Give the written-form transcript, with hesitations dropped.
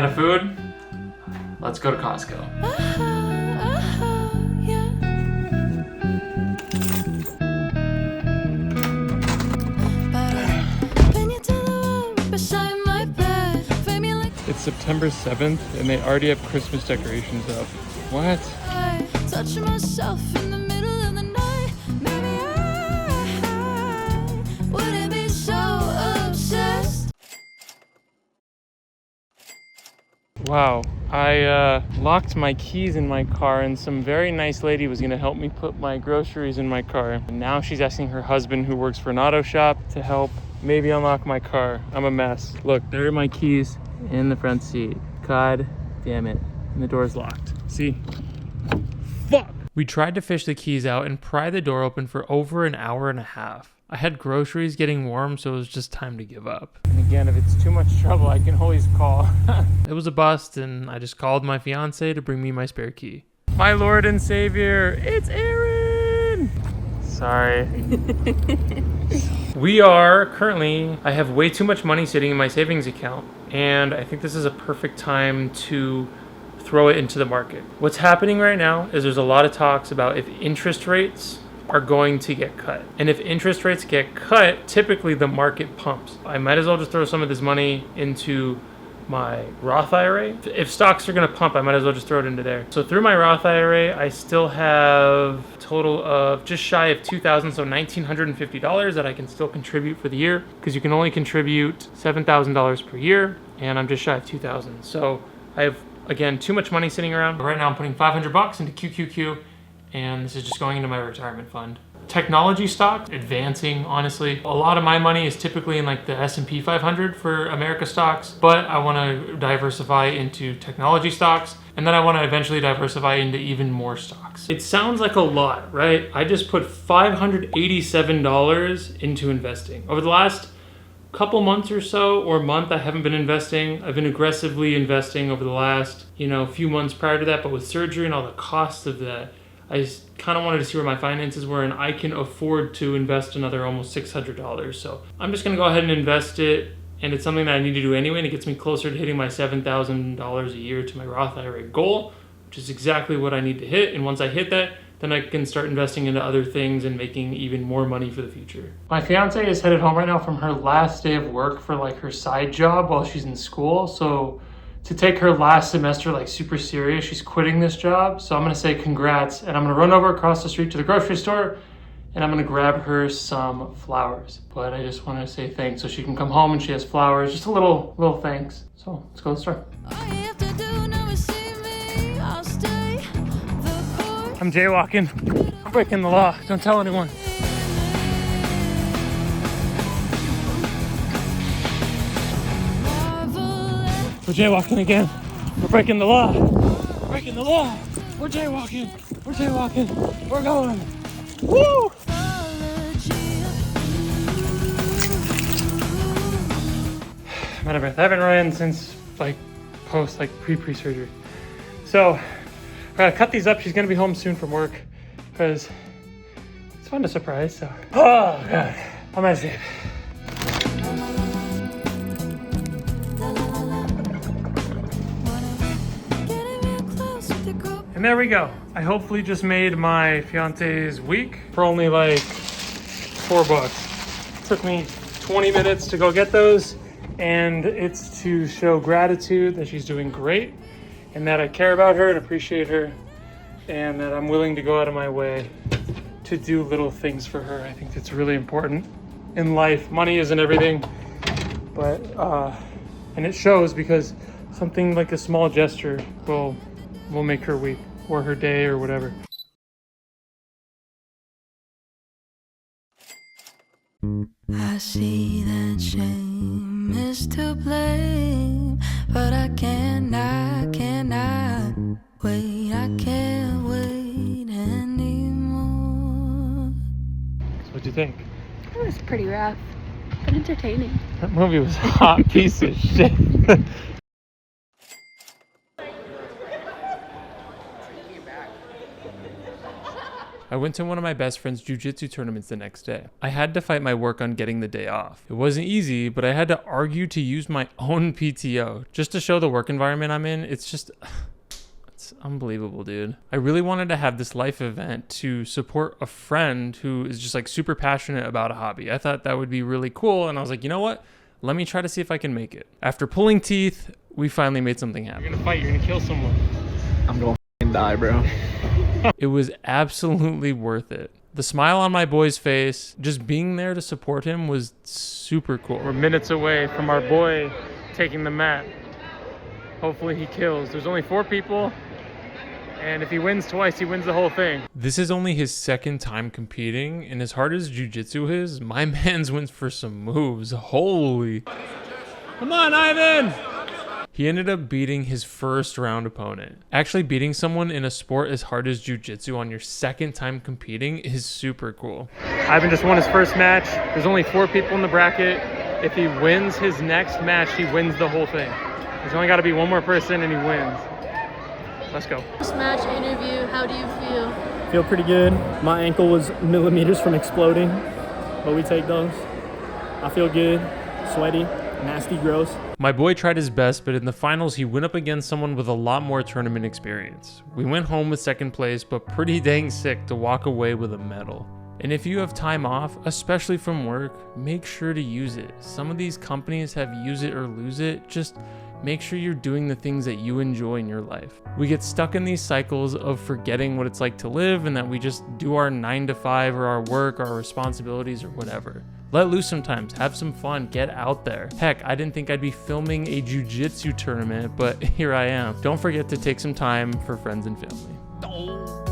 out of food? Let's go to Costco. It's September 7th and they already have Christmas decorations up. What? Touch myself in the middle of the night. Maybe I wouldn't be so obsessed. Wow, I locked my keys in my car and some very nice lady was gonna help me put my groceries in my car. And now she's asking her husband, who works for an auto shop, to help maybe unlock my car. I'm a mess. Look, there are my keys in the front seat. God damn it. And the door's locked. See? Fuck! We tried to fish the keys out and pry the door open for over an hour and a half. I had groceries getting warm, so it was just time to give up. And again, if it's too much trouble, I can always call. It was a bust, and I just called my fiance to bring me my spare key. My Lord and Savior, it's Aaron! Sorry. We are currently, I have way too much money sitting in my savings account, and I think this is a perfect time to throw it into the market. What's happening right now is there's a lot of talks about if interest rates are going to get cut. And if interest rates get cut, typically the market pumps. I might as well just throw some of this money into my Roth IRA. If stocks are gonna pump, I might as well just throw it into there. So through my Roth IRA, I still have a total of just shy of $2,000, so $1,950 that I can still contribute for the year, because you can only contribute $7,000 per year, and I'm just shy of $2,000. So I have, again, too much money sitting around. Right now I'm putting $500 into QQQ, and this is just going into my retirement fund. Technology stock, advancing, honestly. A lot of my money is typically in like the S&P 500 for America stocks, but I want to diversify into technology stocks, and then I want to eventually diversify into even more stocks. It sounds like a lot, right? I just put $587 into investing. Over the last couple months or so, or month, I haven't been investing. I've been aggressively investing over the last, few months prior to that, but with surgery and all the costs of that, I just kind of wanted to see where my finances were, and I can afford to invest another almost $600. So I'm just going to go ahead and invest it, and it's something that I need to do anyway, and it gets me closer to hitting my $7,000 a year to my Roth IRA goal, which is exactly what I need to hit. And once I hit that, then I can start investing into other things and making even more money for the future. My fiance is headed home right now from her last day of work for like her side job while she's in school. So to take her last semester like super serious, she's quitting this job. So I'm gonna say congrats, and I'm gonna run over across the street to the grocery store and I'm gonna grab her some flowers. But I just wanna say thanks, so she can come home and she has flowers, just a little thanks. So let's go to the store. I'm jaywalking, I'm breaking the law, don't tell anyone. We're jaywalking again. We're breaking the law. We're breaking the law. We're jaywalking. We're jaywalking. We're going. Woo! I'm out of breath. I haven't ran since pre-surgery. So I gotta cut these up. She's gonna be home soon from work because it's fun to surprise. So, oh God, I'm out of shape. And there we go. I hopefully just made my fiance's week for only like $4. It took me 20 minutes to go get those, and it's to show gratitude that she's doing great and that I care about her and appreciate her, and that I'm willing to go out of my way to do little things for her. I think that's really important in life. Money isn't everything, but and it shows, because something like a small gesture will make her week or her day or whatever. I see that shame is to blame, but I cannot wait, I can't wait anymore. So what'd you think? It was pretty rough, but entertaining. That movie was a hot piece of shit. I went to one of my best friend's jiu-jitsu tournaments the next day. I had to fight my work on getting the day off. It wasn't easy, but I had to argue to use my own PTO just to show the work environment I'm in. It's unbelievable, dude. I really wanted to have this life event to support a friend who is just like super passionate about a hobby. I thought that would be really cool, and I was like, you know what? Let me try to see if I can make it. After pulling teeth, we finally made something happen. You're gonna fight, you're gonna kill someone. I'm gonna die, bro. It was absolutely worth it. The smile on my boy's face, just being there to support him was super cool. We're minutes away from our boy taking the mat. Hopefully he kills. There's only 4 people, and if he wins twice, he wins the whole thing. This is only his second time competing, and as hard as jiu-jitsu is, my man's went for some moves. Holy. Come on, Ivan! He ended up beating his first round opponent. Actually beating someone in a sport as hard as jiu-jitsu on your second time competing is super cool. Ivan just won his first match. There's only 4 people in the bracket. If he wins his next match, he wins the whole thing. There's only got to be one more person and he wins. Let's go. First match interview, how do you feel? Feel pretty good. My ankle was millimeters from exploding, but we take those. I feel good, sweaty, nasty, gross. My boy tried his best, but in the finals, he went up against someone with a lot more tournament experience. We went home with second place, but pretty dang sick to walk away with a medal. And if you have time off, especially from work, make sure to use it. Some of these companies have use it or lose it. Just make sure you're doing the things that you enjoy in your life. We get stuck in these cycles of forgetting what it's like to live and that we just do our 9 to 5 or our work, our responsibilities or whatever. Let loose sometimes, have some fun, get out there. Heck, I didn't think I'd be filming a jiu-jitsu tournament, but here I am. Don't forget to take some time for friends and family.